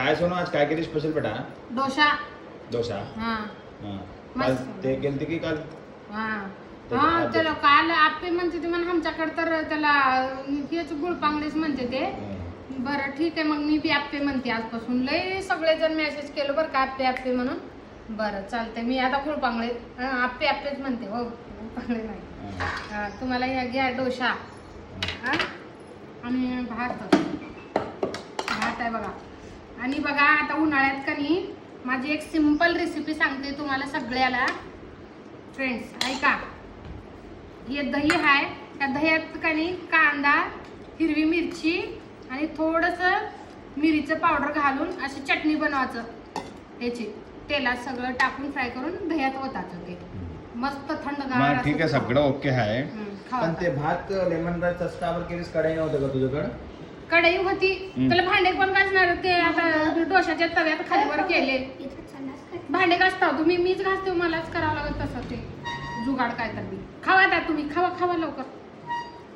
काय सोनू आज काय केली स्पेशल बेटा? डोसा. डोसा. हा काल ते केलते की काल? हा त्याला काल आप्पे म्हणते ते म्हणून आमच्याकडे तर त्याला हेच गुळपांगडेच म्हणते ते. बरं ठीक आहे, मग मी बी आप्पे म्हणते आजपासून. लय सगळेजण मेसेज केलं बरं का आप्पे आप्पे म्हणून. बरं चालतंय, मी आता गुळपांगडे आप्पे आप्पेच म्हणते हो, गुळपांगडे नाही. तुम्हाला घ्या डोसा आणि भात आहे बघा. आणि बघा आता उन्हाळ्यात का नाही माझी एक सिंपल रेसिपी सांगते तुम्हाला सगळ्याला. फ्रेंड्स ऐका, हे दही आहे, त्या दह्यात का नाही कांदा, हिरवी मिरची आणि थोडंसं मिरीचं पावडर घालून अशी चटणी बनवायचं. याची तेलात सगळं टाकून फ्राय करून दह्यात ओतायचं. ते मस्त थंडगार. ठीक आहे, सगळं ओके आहे. पण ते खावा. भात लेमन राईस चस्कावर केलीस, कढई नव्हतं का तुझ्याकडे? कढई होती, त्याला भांडे पण घासणार. ते आता डोशाच्या तव्यात खालीवर केले. भांडे घासता तुम्ही? मीच घासते, मलाच करावं लागत तसं. ते जुगाड काय तर. खावा त्या तुम्ही, खावा खावा लवकर.